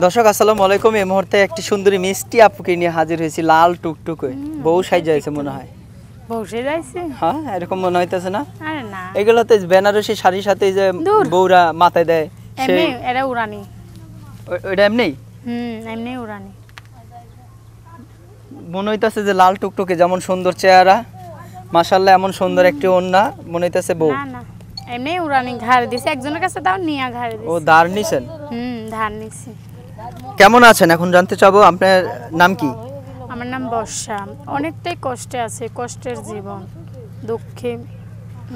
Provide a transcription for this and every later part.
দর্শক আসসালামু আলাইকুম। এই মুহূর্তে একটি সুন্দরী মিষ্টি আপুকে নিয়ে হাজির হয়েছি, লাল টুকটুকে বউ সাইজাইছে মনে হয়। বউ সাইজাইছে? হ্যাঁ, এরকম মনে হইতেছে না? আরে না, এগুলোতে বেনারসি শাড়ির সাথে যে বউরা মাথায় দেয়, এমনি এটা উড়ানি। ওইটা এমনি? এমনি উড়ানি। মনে হইতেছে যে লাল টুকটুকে, যেমন সুন্দর চেহারা, মাশাআল্লাহ, এমন সুন্দর একটি ওন্না, মনে হইতেছে বউ। না না, এমনি উড়ানি। ঘাড় দিছে একজনের কাছে, তাও নিয়া ঘাড় দিছে। ও ধার নিছেন? ধার নিছি। কেমন আছেন এখন জানতে চাবো, আপনার নাম কি? আমার নাম বর্ষা। অনেকটাই কষ্টে আছে, কষ্টের জীবন, দুঃখে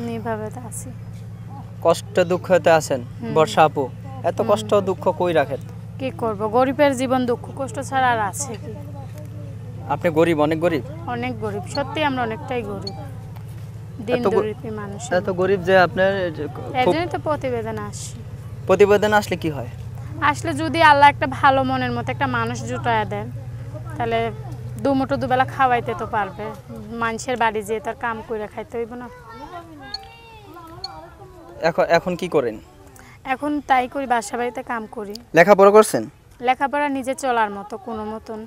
নিভাবে আছি। কষ্ট দুঃখতে আছেন বর্ষা আপু? এত কষ্ট দুঃখ কই রাখেন? কি করব, গরিবের জীবন দুঃখ কষ্ট ছাড়া আর আছে কি? আপনি গরিব, অনেক গরিব? অনেক গরিব, সত্যি আমরা অনেকটাই গরিব, দিন দরিদ্র মানুষ। এত গরিব যে আপনার এজন্যই তো প্রতিবেদন আসে। প্রতিবেদন আসলে কি হয়? আসলে যদি আল্লাহ একটা ভালো মনের মতো একটা মানুষ জুটায় দেন, তাহলে দুমুঠো দুবেলা খাওয়াইতে তো পারবে। মানুষের বাড়ি যেয়ে তার কাম করে খাইতে হইব না? এখন কি করেন? এখন তাই করি, বাসা বাড়িতে কাম করি। লেখাপড়া করছেন? লেখাপড়া নিজে চলার মতো কোনো মতন,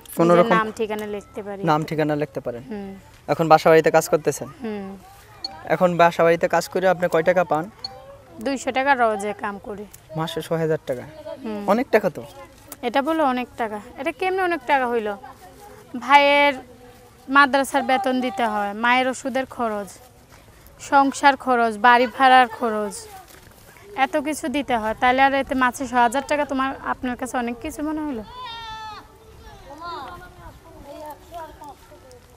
নাম ঠিকানা লিখতে পারি। নাম ঠিকানা লিখতে পারেন? এখন বাসা বাড়িতে কাজ করতেছেন? এখন বাসা বাড়িতে কাজ করে আপনি কয় টাকা পান? 200 টাকা রোজে কাম করি। মাসে 6000 টাকা? অনেক টাকা তো। এটা বলো অনেক টাকা? এটা কেমনে অনেক টাকা হইল? ভাইয়ের মাদ্রাসার বেতন দিতে হয়, মায়ের ওষুধের খরচ, সংসার খরচ, বাড়ি ভাড়ার খরচ, এত কিছু দিতে হয়। তাহলে আর এতে মাসে 6000 টাকা তোমার আপনার কাছে অনেক কিছু মনে হলো?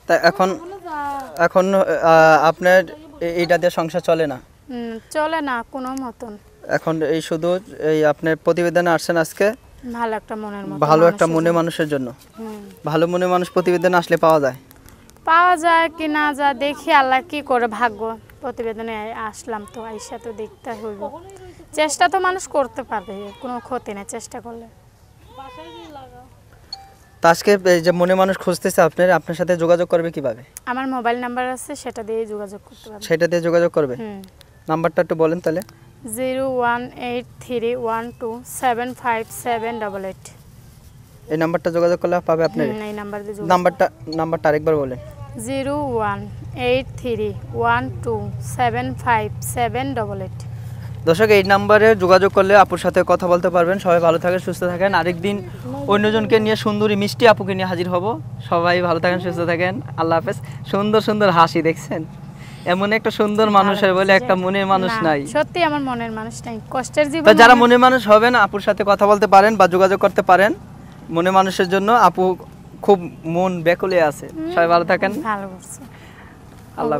তা এখন আপনার এইটা দিয়ে সংসার চলে না? চলে না কোনো মতন। এখন এই শুধু এই আপনার প্রতিবেদনে আসছেন আজকে ভালো একটা মনের মতো, ভালো একটা মনে মানুষের জন্য। ভালো মনে মানুষ প্রতিবেদনে আসলে পাওয়া যায়? পাওয়া যায় কি না যায় দেখি আল্লাহ কি করে, ভাগ্য। প্রতিবেদনে আসলাম তো, আইসা তো দেখতে হইব। চেষ্টা তো মানুষ করতে পারবে, কোনো ক্ষতি নেই চেষ্টা করলে। তো আজকে এই যে মনে মানুষ খুঁজতেছে আপনার সাথে যোগাযোগ করবে কিভাবে? আমার মোবাইল নাম্বার আছে, সেটা দিয়ে যোগাযোগ করতে পারবে। সেটা দিয়ে যোগাযোগ করবে? নাম্বারটা একটু বলেন তাহলে। 01833175788। এই নাম্বারটা যোগাযোগ করলে পাবে আপনি? এই নাম্বার দিয়ে নাম্বারটা আরেকবার বলেন। 01833175788। দর্শক, এই নাম্বারে যোগাযোগ করলে আপুর সাথে কথা বলতে পারবেন। সবাই ভালো থাকেন, সুস্থ থাকেন। আরেকদিন অন্যজনকে নিয়ে, সুন্দরী মিষ্টি আপুকে নিয়ে হাজির হব। সবাই ভালো থাকেন, সুস্থ থাকেন। আল্লাহ হাফেজ। সুন্দর সুন্দর হাসি দেখছেন, এমন একটা সুন্দর মানুষের বলে একটা মনের মানুষ নাই। সত্যি আমার মনের মানুষ নাই, কষ্টের জীবন। যারা মনের মানুষ হবেন আপুর সাথে কথা বলতে পারেন বা যোগাযোগ করতে পারেন। মনে মানুষের জন্য আপু খুব মন ব্যাকুলে আছে। সবাই ভালো থাকেন। ভালো করছে। আল্লাহ।